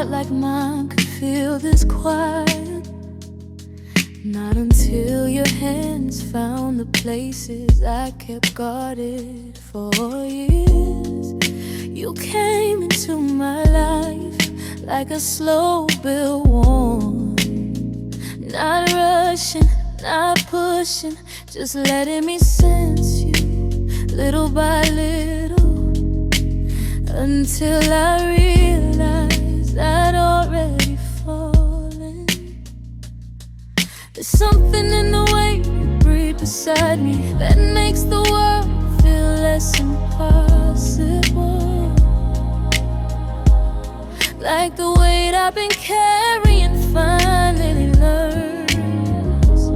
heart like mine could feel this quiet. Not until your hands found the places I kept guarded for years. You came into my life like a slow build warm. Not rushing, not pushing, just letting me sense you little by little, until I realized I'd already fallen. There's something in the way you breathe beside me that makes the world feel less impossible. Like the weight I've been carrying finally learns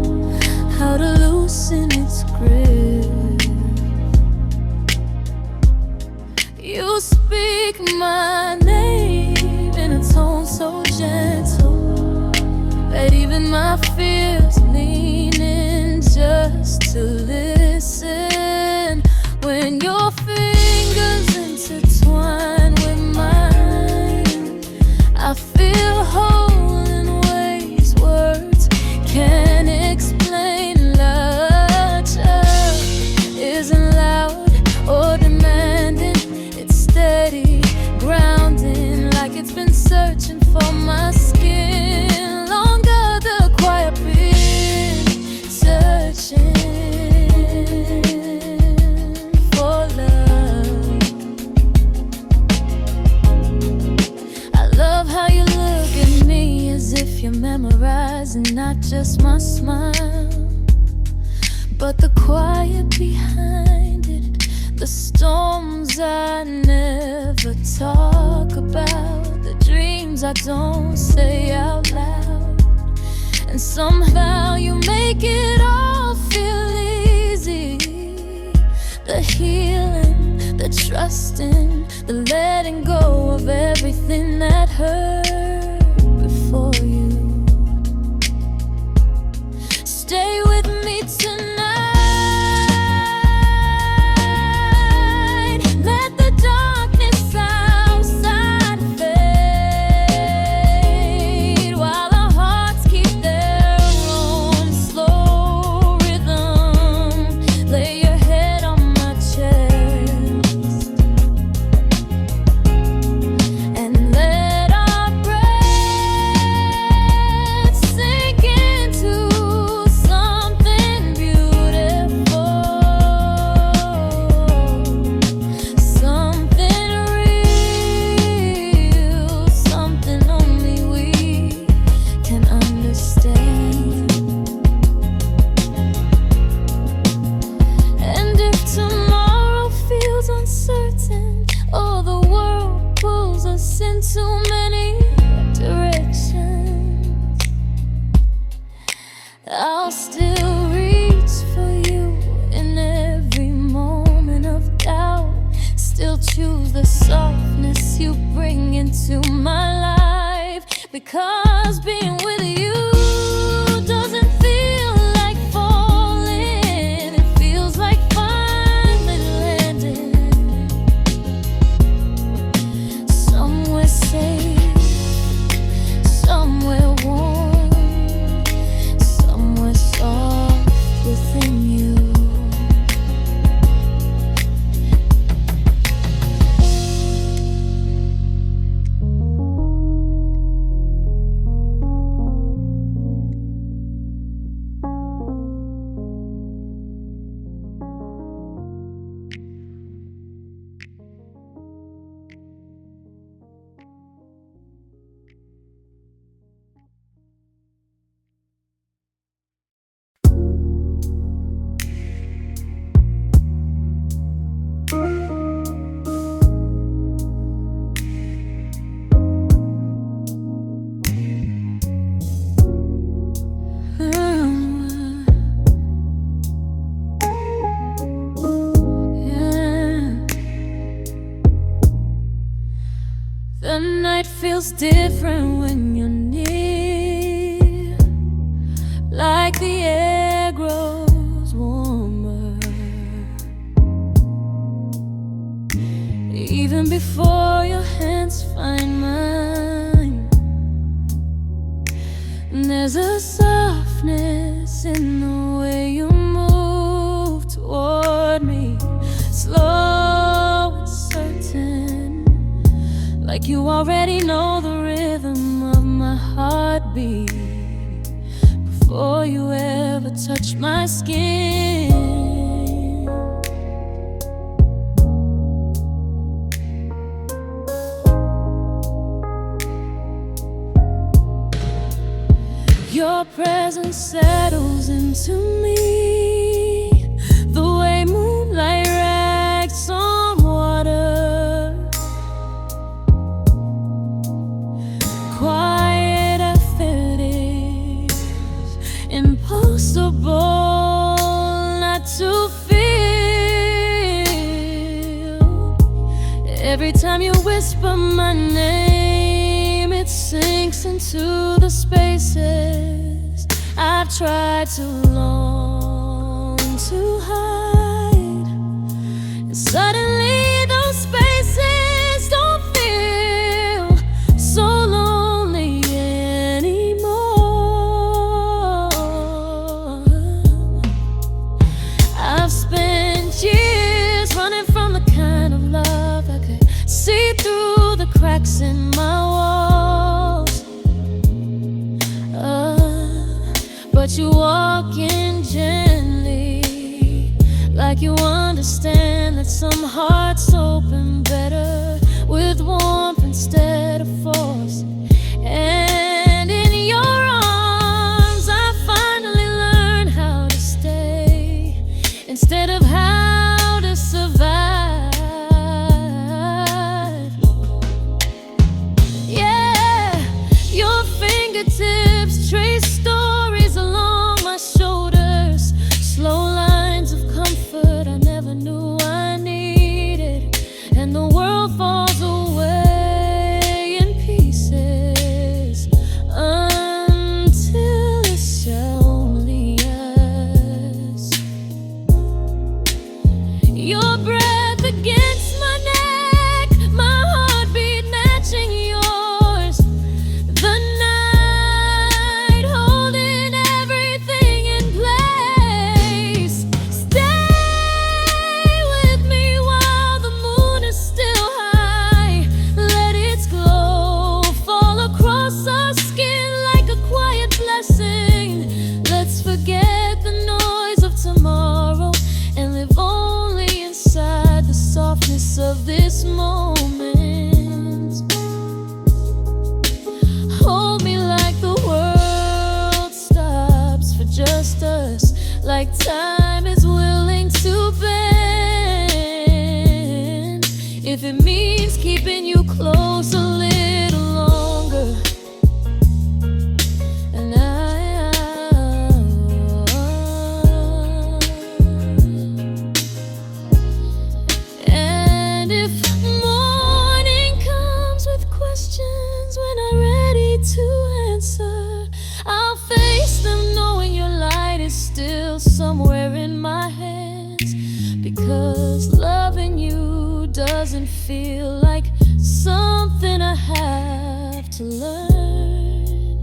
how to loosen its grip. You speak my name in a tone so gentle that even my fears lean in just to listen. When your fingers intertwine with mine, I feel whole in ways words can't explain. Love isn't loud or demanding, it's steady, grounding, like it's been searching for my skin longer. The quiet been searching for love. I love how you look at me as if you're memorizing not just my smile, but the quiet behind it, the storms I never talk about, the dreams I don't say out loud. And somehow you make it all feel easy. The healing, the trusting, the letting go of everything that hurt before you. Stay with me tonight. Let the darkness outside fade while our hearts keep their own slow rhythm. Lay your head on my chest and let our breath sink into something beautiful, something real, something only we can understand. And if tomorrow feels uncertain, or the world pulls us in too many directions, I'll still reach for you in every moment of doubt. Still choose the softness you bring into my life, because being with you doesn't feel like falling. It feels like finally landing somewhere safe, somewhere warm, somewhere soft within you. The night feels different when you're near, like the air grows warmer. Even before your hands find mine, like you already know the rhythm of my heartbeat before you ever touch my skin. Your presence settles into me the way moonlight rags on water. Quiet effortless, impossible not to feel. Every time you whisper my name, it sinks into the spaces I've tried too long to hide. And suddenly those spaces don't feel so lonely anymore. I've spent years running from the kind of love I could see through the cracks in my walls. But you walk in gently, like you understand that some hearts open better with warmth instead of force. And in your arms I finally learned how to stay instead of how to survive. Yeah, your fingertips trace stories along my shoulders, slow lines of comfort I never knew I needed, and the world falls away in pieces until it's only us. Your breath against my neck, my heartbeat matching yours, the night holding everything in place. Stay with me while the moon is still high. Let its glow fall across our skin like a quiet blessing. Let's forget the noise of tomorrow and live only inside the softness of this moment. Hold me like the world stops for just us, like time is willing to bend. If it means keeping you close a little longer, and and if morning comes with questions when I'm ready to answer, I'll face them knowing your light is still somewhere in my hands. Because loving you doesn't feel like something I have to learn.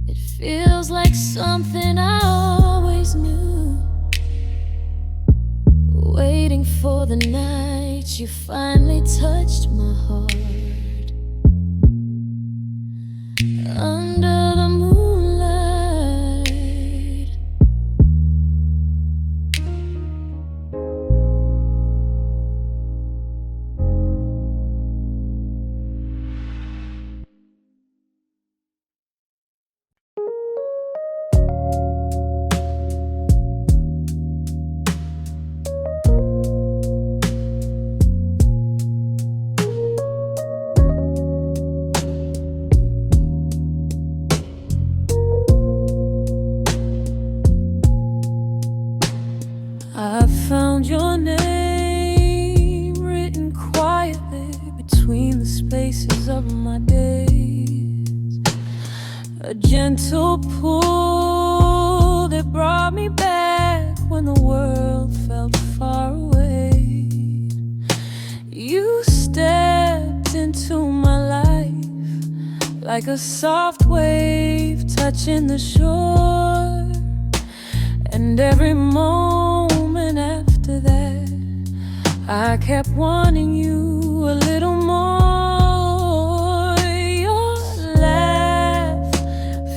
It feels like something I always knew, waiting for the night you finally touched my heart under the moonlight. I found your name written quietly between the spaces of my days. A gentle pull that brought me back when the world felt far away. You stepped into my life like a soft wave touching the shore. And every moment after that, I kept wanting you a little more. Your laugh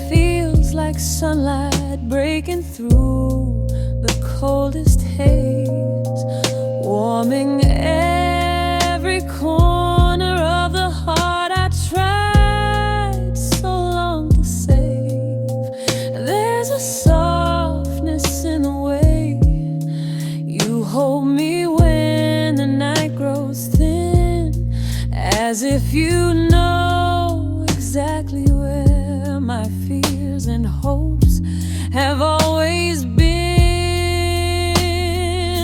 feels like sunlight breaking through the coldest haze, warming every corner of the heart I tried so long to save. There's a softness in the way you hold me when the night grows thin, as if you know exactly where my fears and hopes have always been.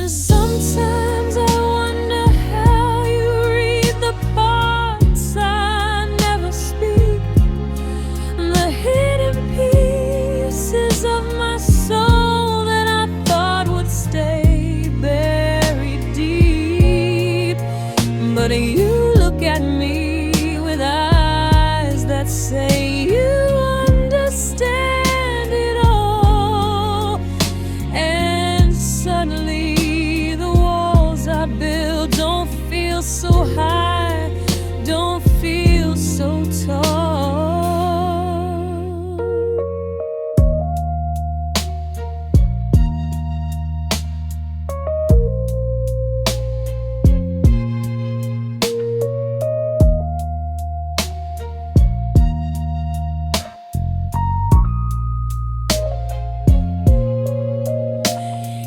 Sometimes I wonder how you read the parts I never speak, the hidden pieces of my soul that I thought would stay buried deep. But you look at me with eyes that say you understand it all, and suddenly the walls I built don't feel so high, don't feel so tall.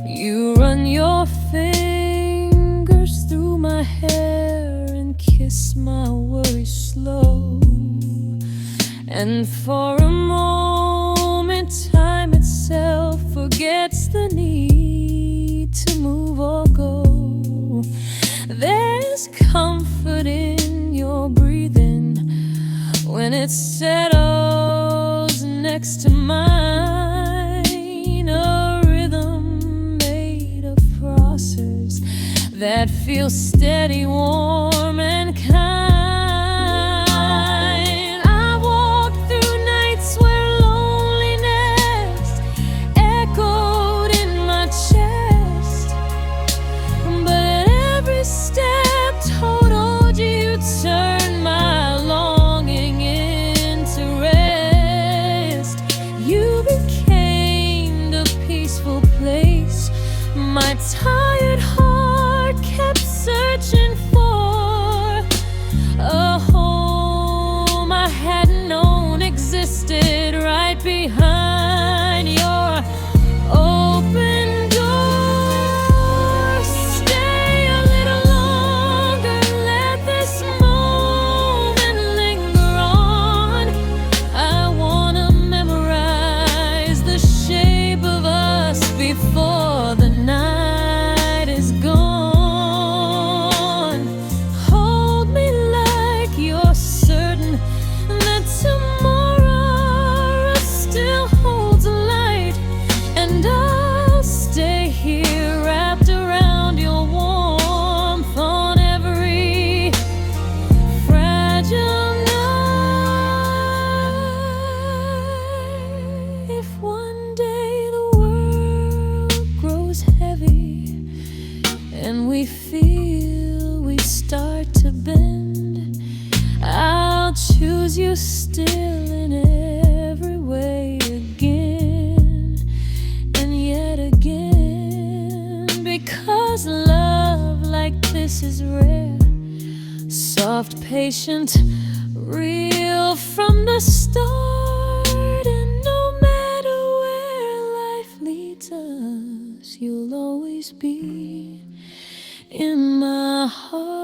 You run your fingers through my hair and kiss my worries slow, and for a moment time itself forgets the need to move or go. There's comfort in your breathing when it settles next to mine, a rhythm made of crosses that feels steady, warm, and kind. I walk through nights where loneliness echoed in my chest, but at every step totaled you turned my longing into rest. You became the peaceful place my tired heart kept searching for, a home I hadn't known existed right behind your open door. Stay a little longer, let this moment linger on. I wanna memorize the shape of us before the night is gone. Hold me like you're certain that tomorrow still holds a light, and I'll stay here wrapped around your warmth on every fragile night. If one day the world grows heavy and we feel we start to bend, I'll choose you still in every way again and yet again, because love like this is rare, soft, patient, real from the start, and no matter where life leads us, you'll always be in my heart.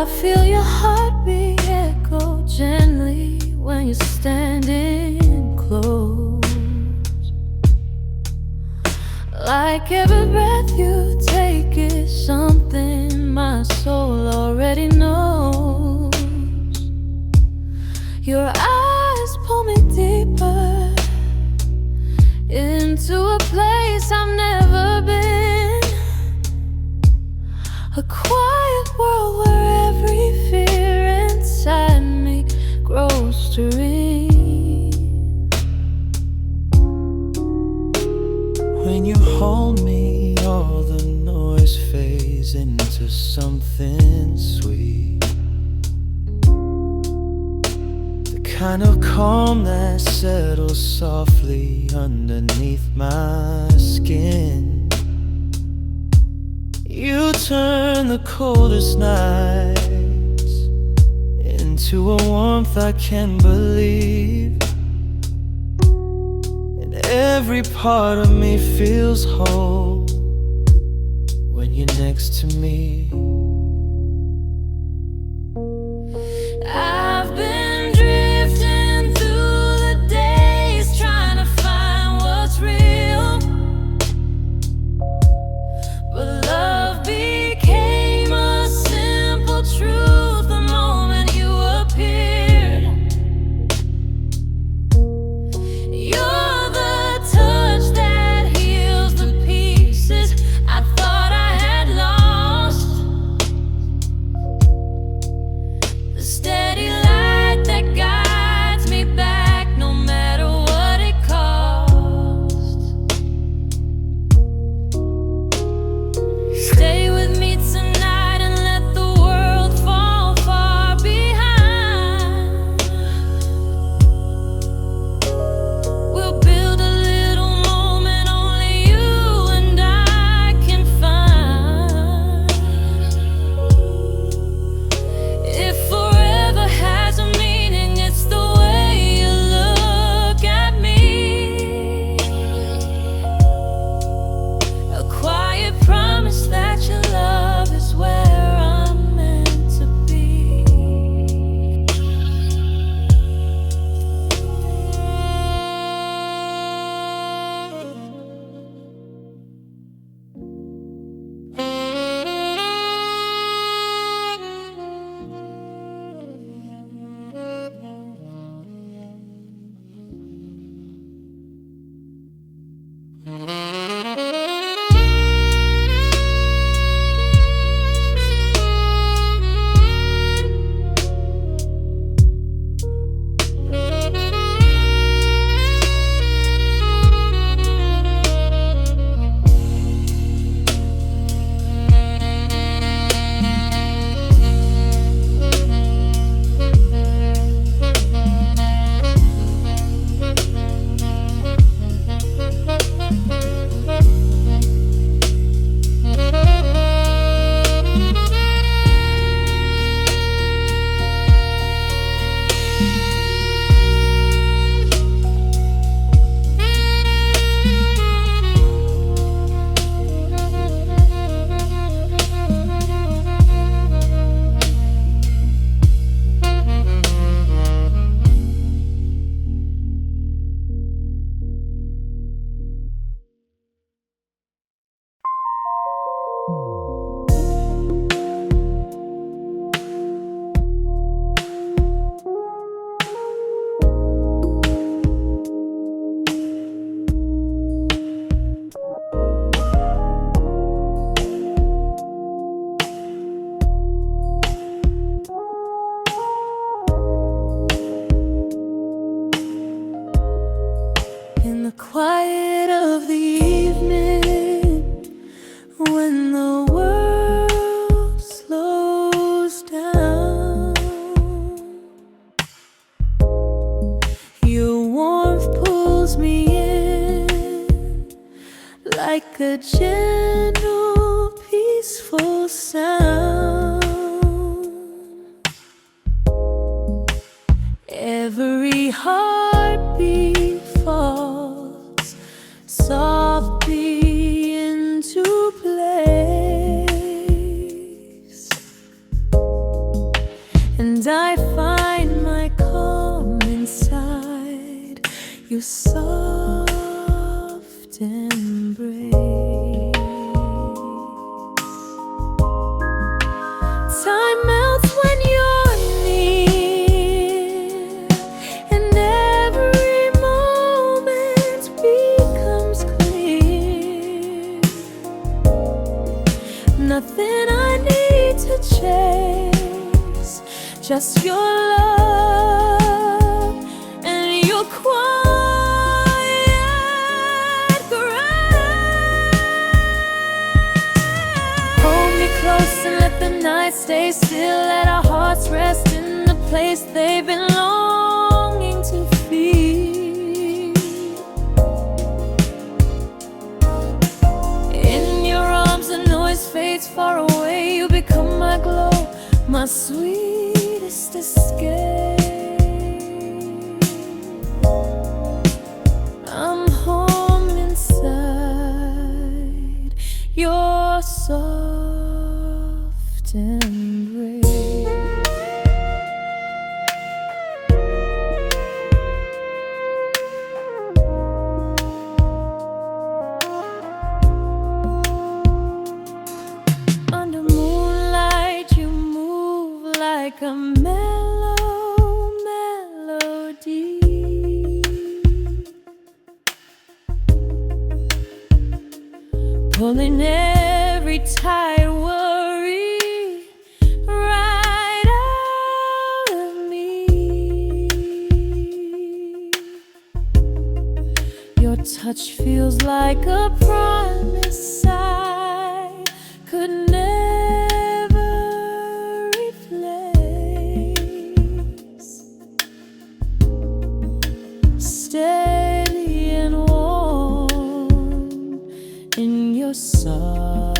feel your heartbeat echo gently when you're standing close. Like every breath you take is something my soul already knows. Your eyes pull me deeper into a place I've never been, a quiet world where every fear inside me grows to ring. When you hold me, all the noise fades into something sweet, the kind of calm that settles softly underneath my skin. You turn the coldest nights into a warmth I can't believe, and every part of me feels whole when you're next to me. I've been drifting through the days trying to find what's real, but love became a simple truth the moment you appeared. You're the touch that heals the pieces I thought I had lost, the steady light that guides me back no matter what it costs. Stay with me tonight and let the world fall far behind. We'll build a little moment only you and I can find. If forever has a meaning, it's the way you look at me, a quiet promise that your love is where I'm meant to be. In the quiet of the evening, when the I find my calm inside your soft embrace. Time melts when you're near, and every moment becomes clear. Nothing I need to chase, just your love and your quiet grace. Hold me close and let the night stay still. Let our hearts rest in the place they've been longing to feel. In your arms the noise fades far away. You become my glow, my sweetest escape. I'm home inside your soft embrace. Under moonlight you move like a mellow melody, pulling every tight worry right out of me. Your touch feels like a promise I could never replace. Steady and warm in your soft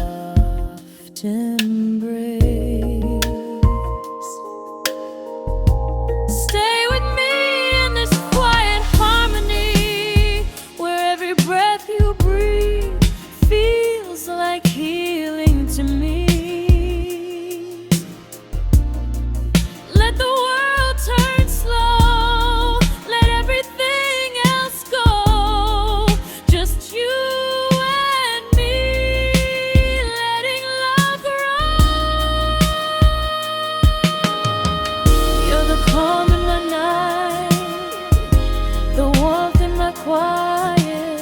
embrace. Stay with me in this quiet harmony, where every breath you breathe feels like healing to me. Let the world turn slow, let everything else go, just you and me, letting love grow. You're the calm in my night, the warmth in my quiet,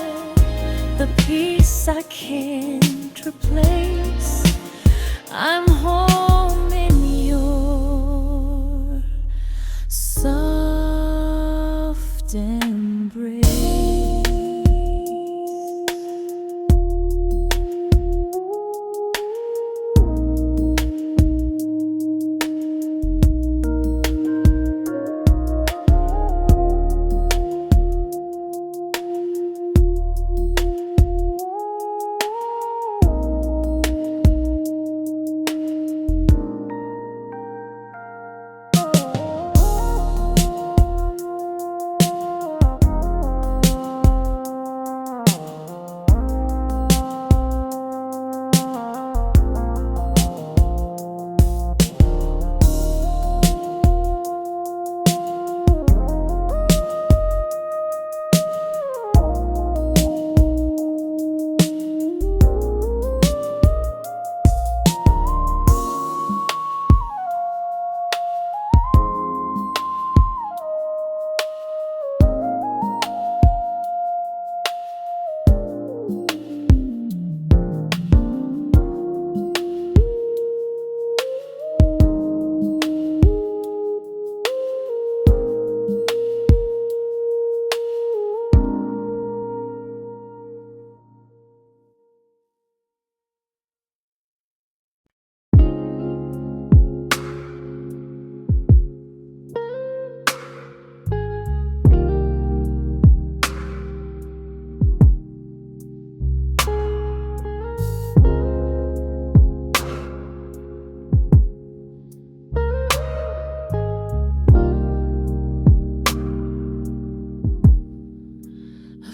the peace I can't replace. I'm home in your soft embrace.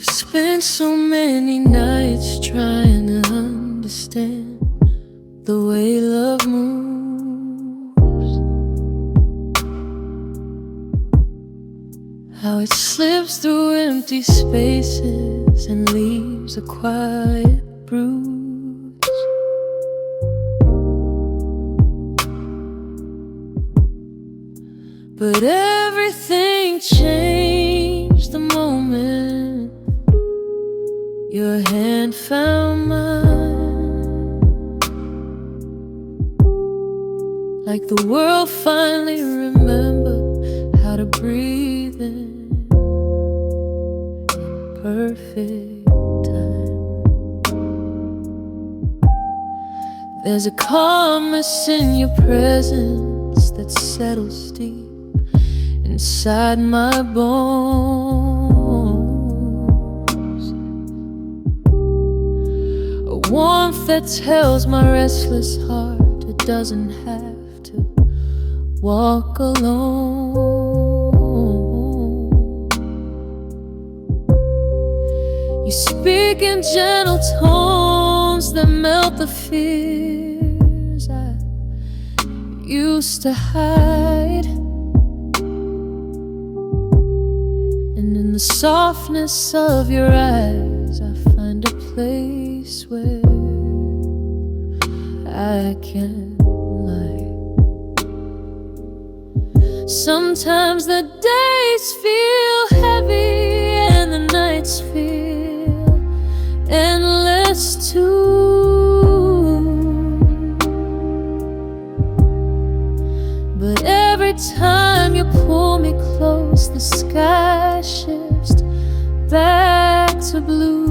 Spent so many nights trying to understand the way love moves. it slips through empty spaces and leaves a quiet bruise. But everything changed the moment your hand found mine. Like the world finally remembered how to breathe in perfect time. There's a calmness in your presence that settles deep inside my bones, a warmth that tells my restless heart it doesn't have to walk alone. You speak in gentle tones that melt the fears I used to hide. And in the softness of your eyes, I find a place where I can lie. Sometimes the days feel heavy and the nights feel endless too. But every time you pull me close, the sky shifts back to blue.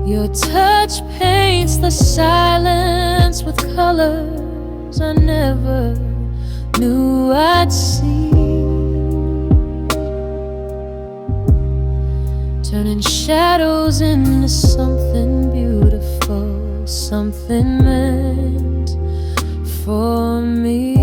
Your touch paints the silence with colors I never knew I'd see, turning shadows into something beautiful, something meant for me.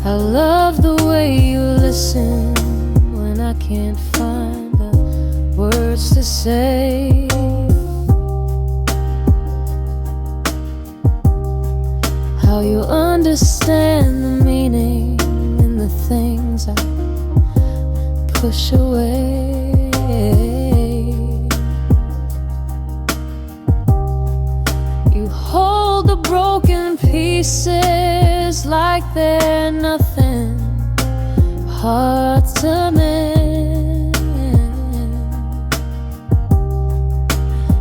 I love the way you listen when I can't find the words to say. How you understand the meaning in the things I push away. You hold the broken pieces like they're nothing hard to mend,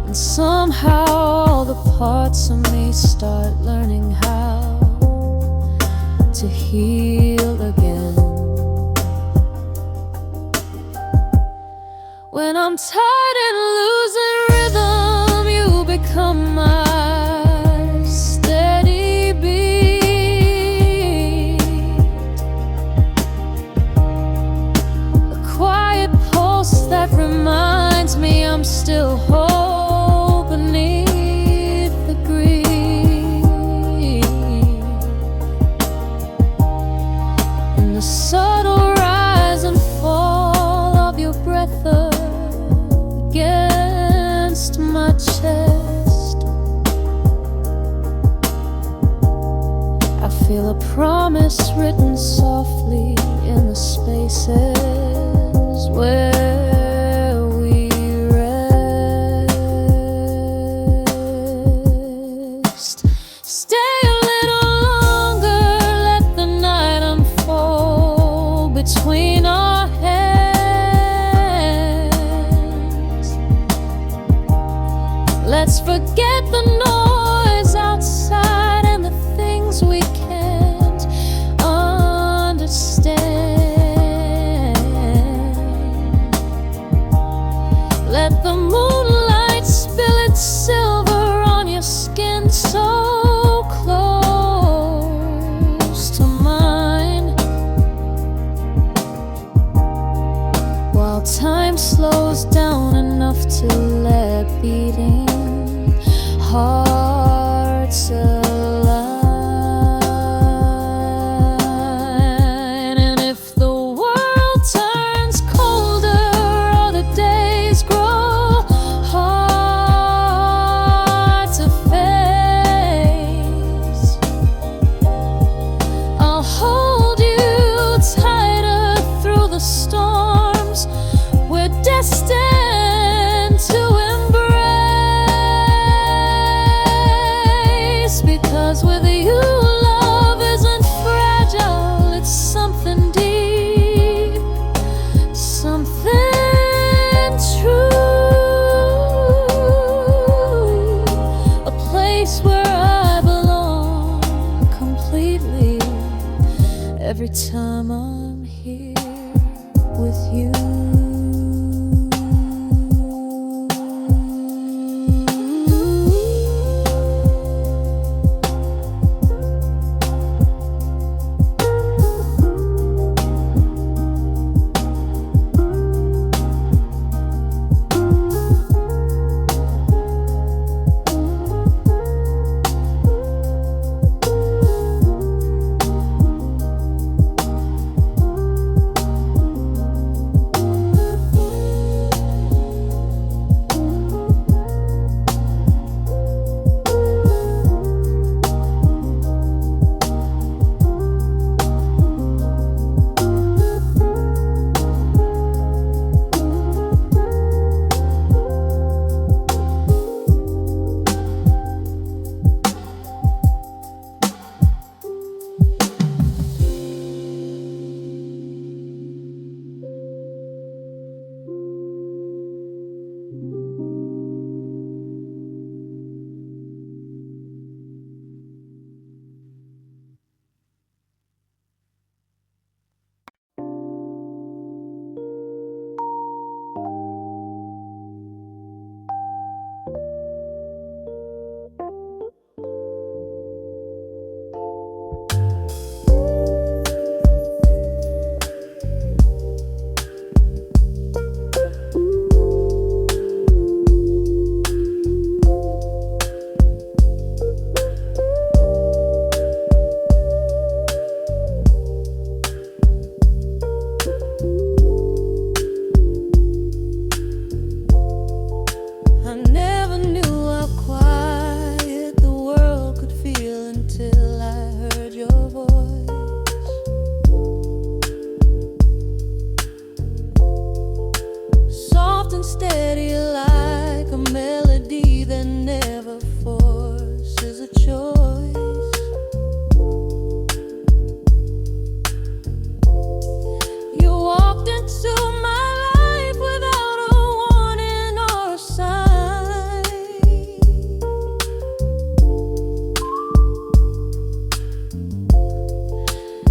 and somehow all the parts of me start learning how to heal again. When I'm tired and losing rhythm, you become my that reminds me I'm still whole beneath the grief. And the subtle rise and fall of your breath against my chest. I feel a promise written softly in the spaces where between our hands. Let's forget the noise outside and the things we can't understand. Let the moonlight spill its silver on your skin so close to mine. hearts align. And if the world turns colder or the days grow hard to face, I'll hold you tighter through the storms we're destined to embrace. Because with you, love isn't fragile, it's something deep, something true, a place where I belong completely every time I'm here with you. Steady like a melody that never forces a choice. You walked into my life without a warning or a sign.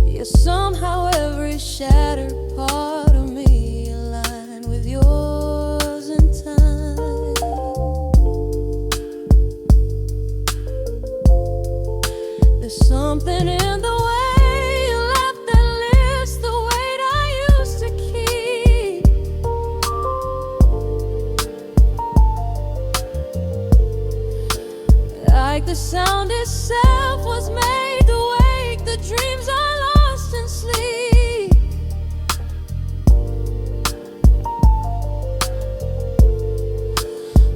Yet somehow every shattered part of me aligned with yours. There's something in the way you left that lifts the weight I used to keep. Like the sound itself was made to wake the dreams I lost in sleep.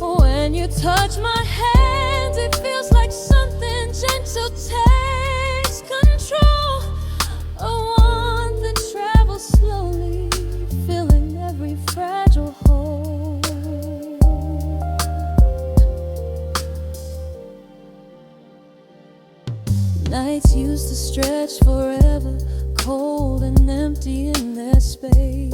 When you touch my hands, it feels like something gentle takes control. A warmth that travels slowly, filling every fragile hole. Nights used to stretch forever, cold and empty in their space.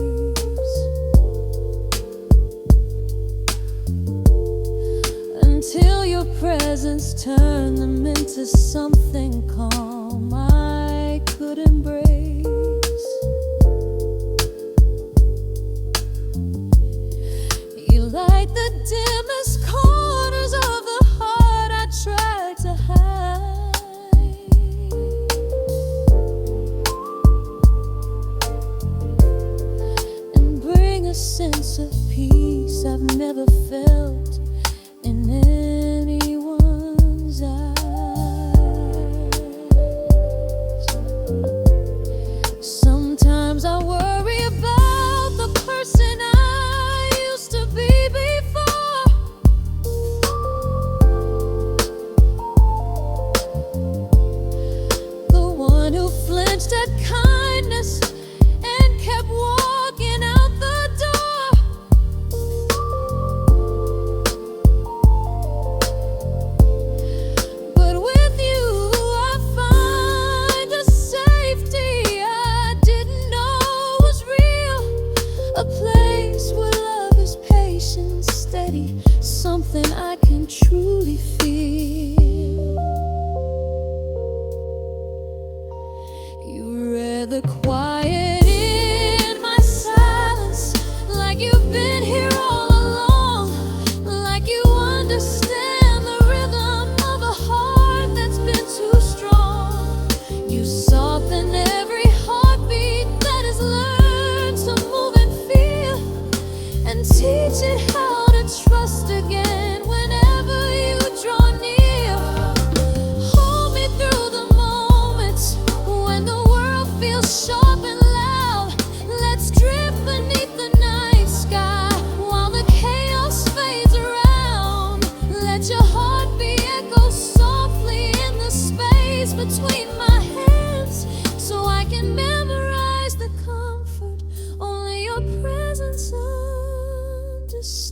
Until your presence turned them into something calm I could embrace. You light the dimmest corners of the heart I tried to hide, and bring a sense of peace I've never felt in anyone. between my hands so I can memorize the comfort only your presence understands.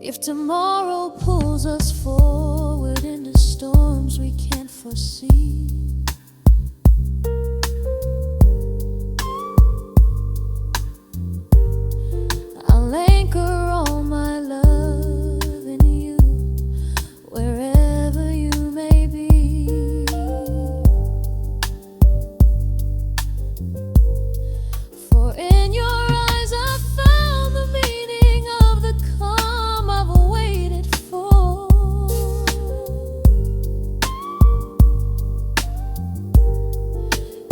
If tomorrow pulls us forward into storms we can't foresee, I'll anchor all my love in you wherever you may be. For in your eyes I found the meaning of the calm I've waited for.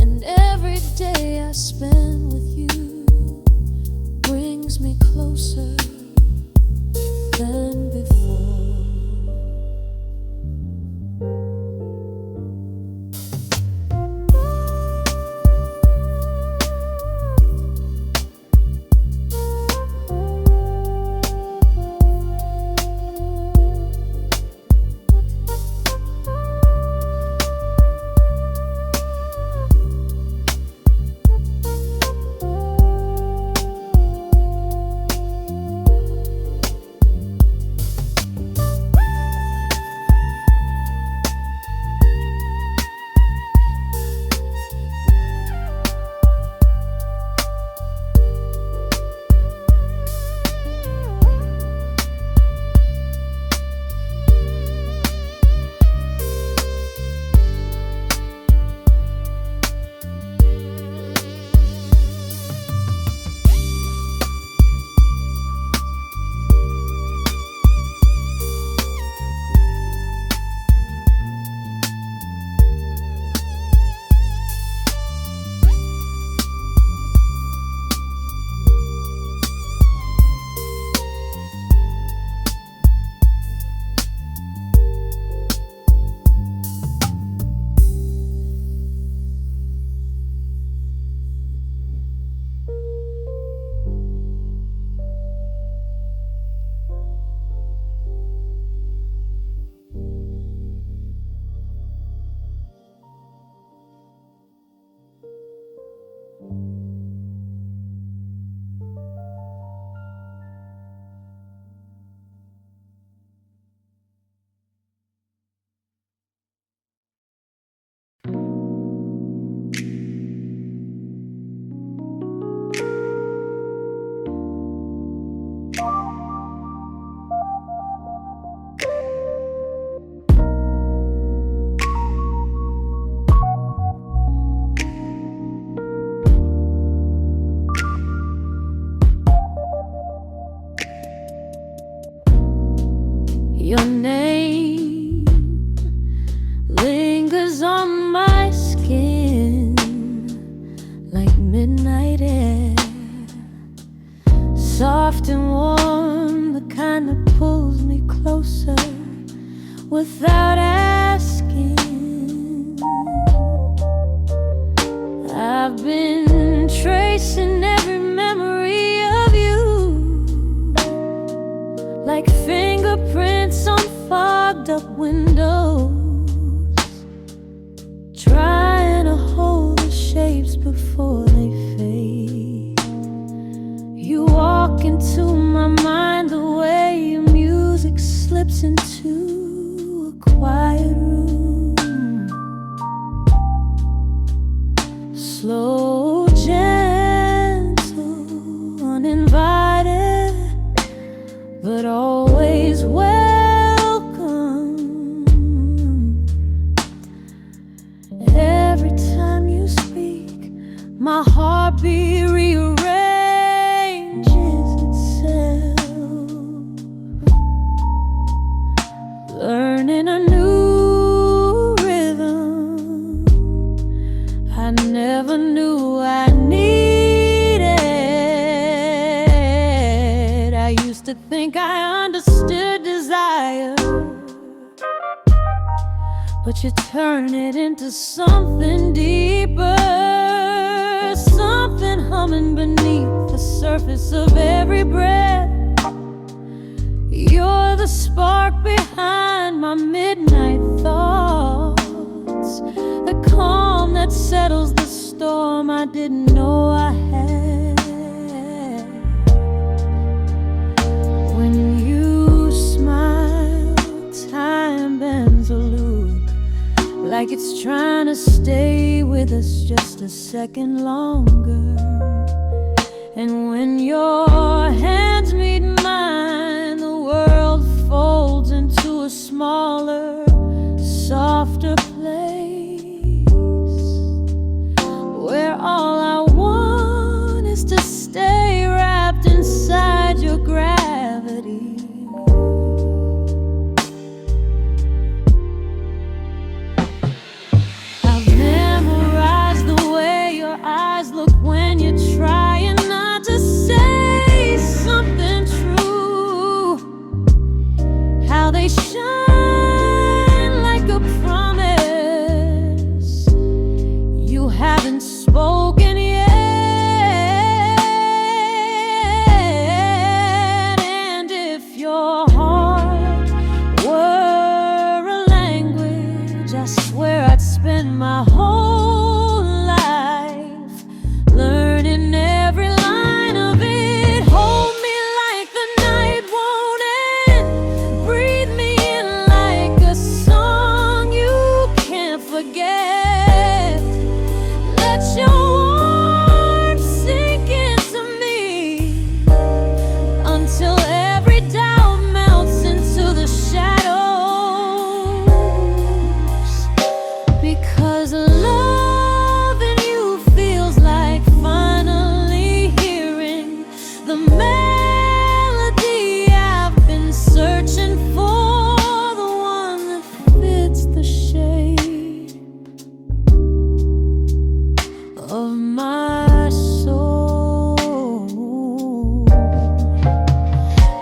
And every day I spend with you brings me closer than before. Your name lingers on my skin like midnight air, soft and warm, the kind that pulls me closer without asking. I've been tracing every memory of you like fingerprints on fogged up windows, trying to hold the shapes before they fade. You walk into my mind the way your music slips into a quiet room, slow, gentle, uninvited, but always welcome. Every time you speak, my heartbeat rearranges itself, learning a new rhythm I never knew I needed. I used to think I understood desire, but you turn it into something deeper, something humming beneath the surface of every breath. You're the spark behind find my midnight thoughts, the calm that settles the storm I didn't know I had. When you smile, time bends a loop, like it's trying to stay with us just a second longer. And when your hands meet mine, the world folds into a smaller, softer place, where all I want is to stay wrapped inside your gravity. I've memorized the way your eyes look when you're trying not to say something true, how they shine like a promise you haven't spoken yet. And if your heart were a language, I swear I'd spend my whole life learning every line of it. Hold me like the night won't end, breathe me in like a song you can't forget. Let your warmth sink into me until every doubt melts into the shadows. Because loving you feels like finally hearing the melody I've been searching for, the one that fits the shape of my soul.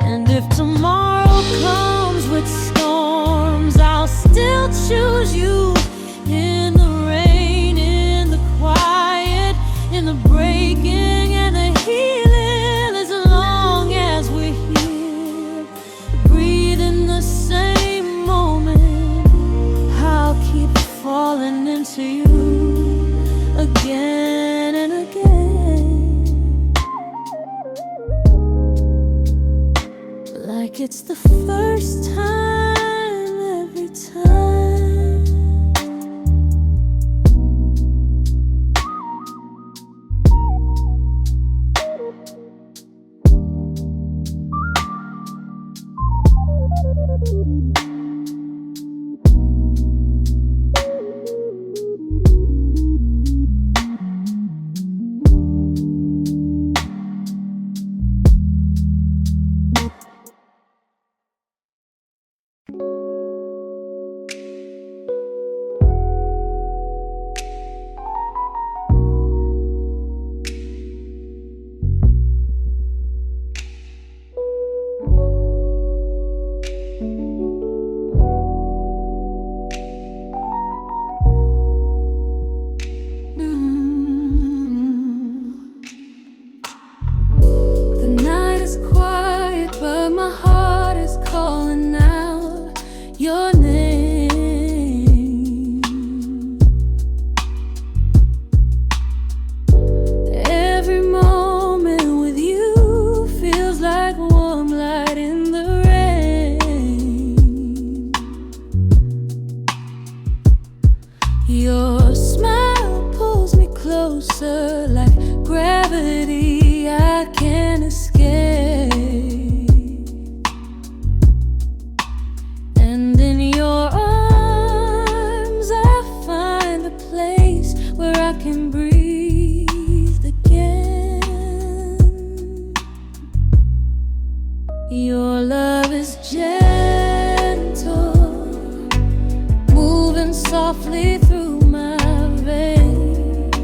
And if tomorrow comes with storms, I'll still choose you in the rain, in the quiet, in the breaking and the healing. As long as we're here, breathe in the same moment, I'll keep falling into you again and again, like it's the first time every time. The night is quiet, but my heart is calling out your name. Every moment with you feels like warm light in the rain. Your smile pulls me closer like gravity I can't escape. And in your arms I find a place where I can breathe again. Your love is gentle, moving softly through my veins.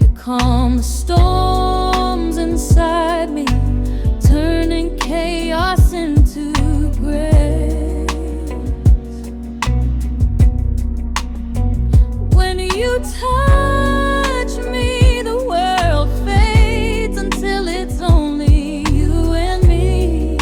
You calm the storms inside me, turning chaos into grace. When you touch me, the world fades until it's only you and me.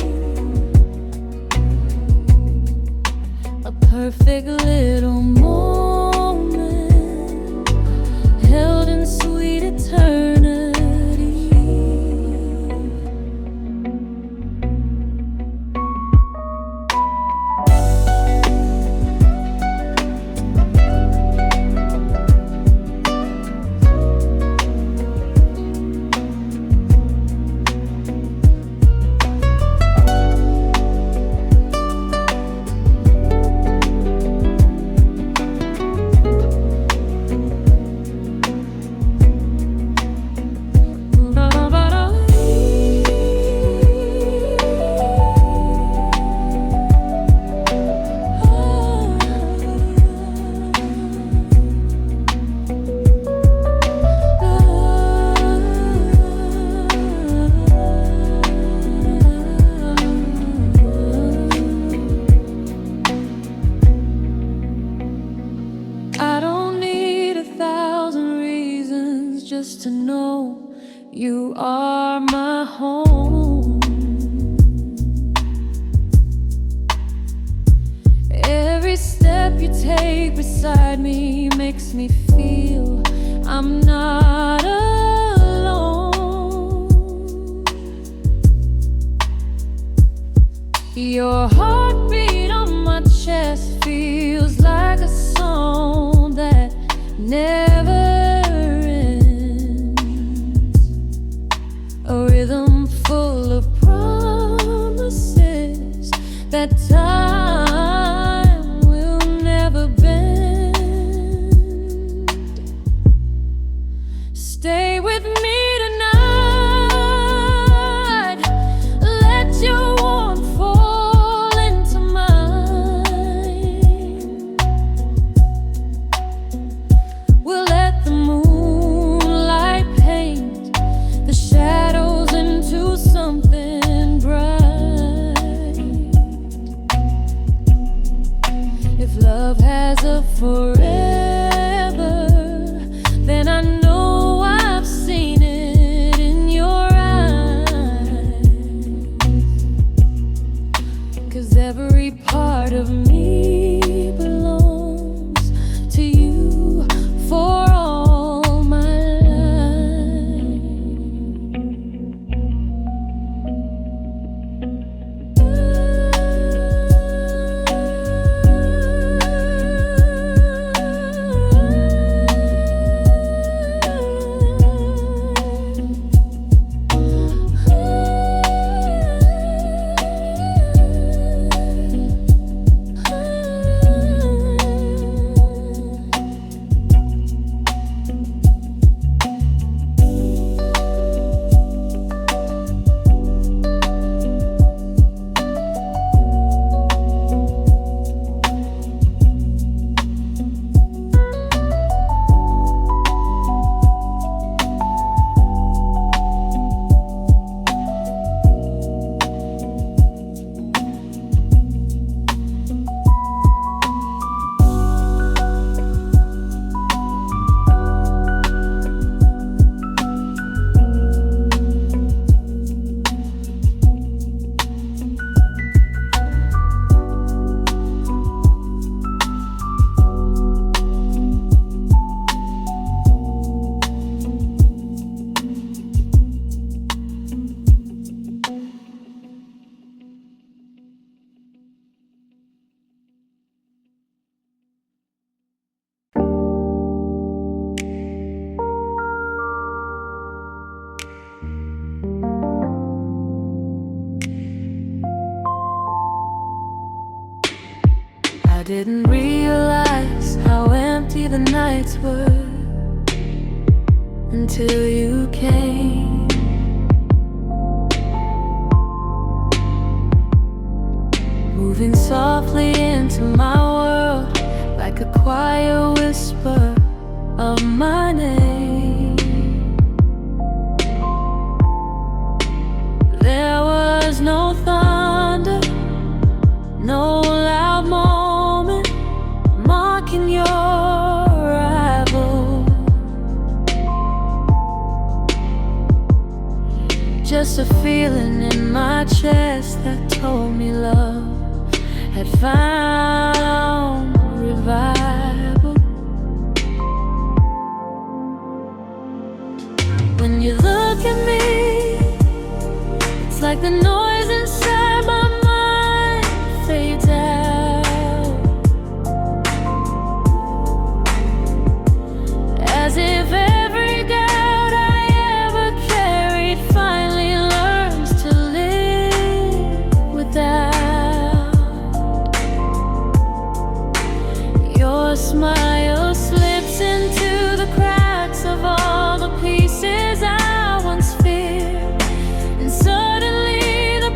are my home. Every step you take beside me makes me feel I'm not alone. Your heartbeat on my chest feels like a song that never ends, a rhythm full of promises that time will never bend. Stay with me tonight, let your warmth fall into mine. We'll let the moonlight paint the shadows into something bright. If love has a forever, then I know I've seen it in your eyes. 'Cause every part of me belongs to you for all my I didn't realize how empty the nights were until you came. Moving softly into my world like a quiet whisper of my name. There was no thunder, no loud moment marking your arrival. Just a feeling in my chest that told me love had found revival. When you look at me, it's like the noise inside my mind fades out, as if every doubt I ever carried finally learns to live without. Your smile slips into the cracks of all the pieces I once feared, and suddenly the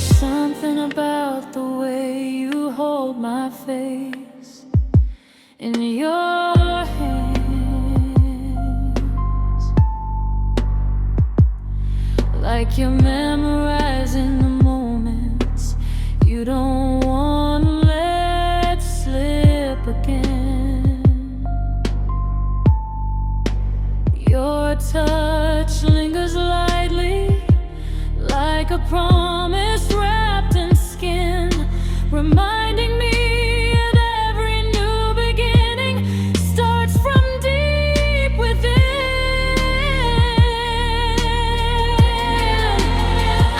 something about the way you hold my face in your hands, like you're memorizing the moments you don't want to let slip again. Your touch lingers lightly, like a promise wrapped in skin, reminding me that every new beginning starts from deep within.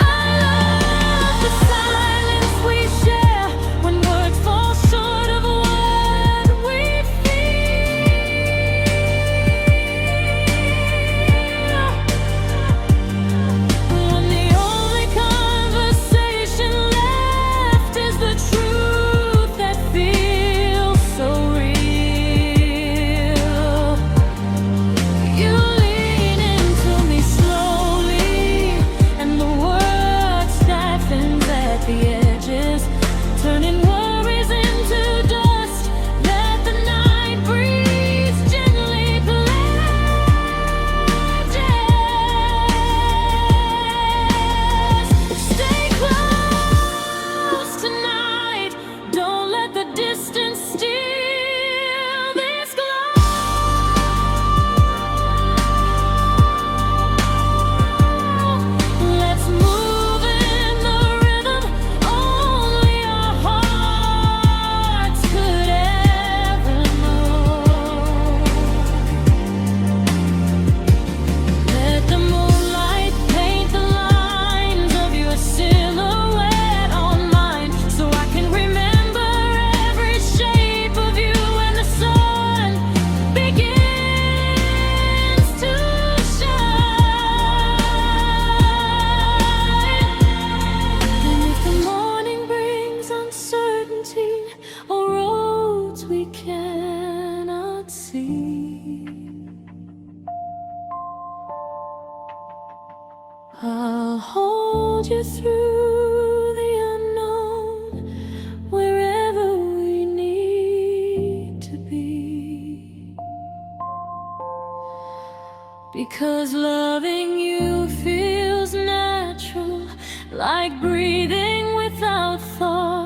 I love the silence we share when words fall short of what we feel. When the only conversation left is the truth that feels so real. You lean into me slowly, and the word stiffens at the edges, turning worries into dust. Let the night breeze gently pledges. Stay close tonight. Don't let the distance steal this glow. Let's move in the rhythm only our hearts could ever know. Let the moonlight paint the lines of your silhouette on mine, so I can remember every shape of you when the sun begins to shine. And if the morning brings uncertainty or roads we cannot see, I'll hold you through the unknown, wherever we need to be. Because loving you feels natural, like breathing without thought.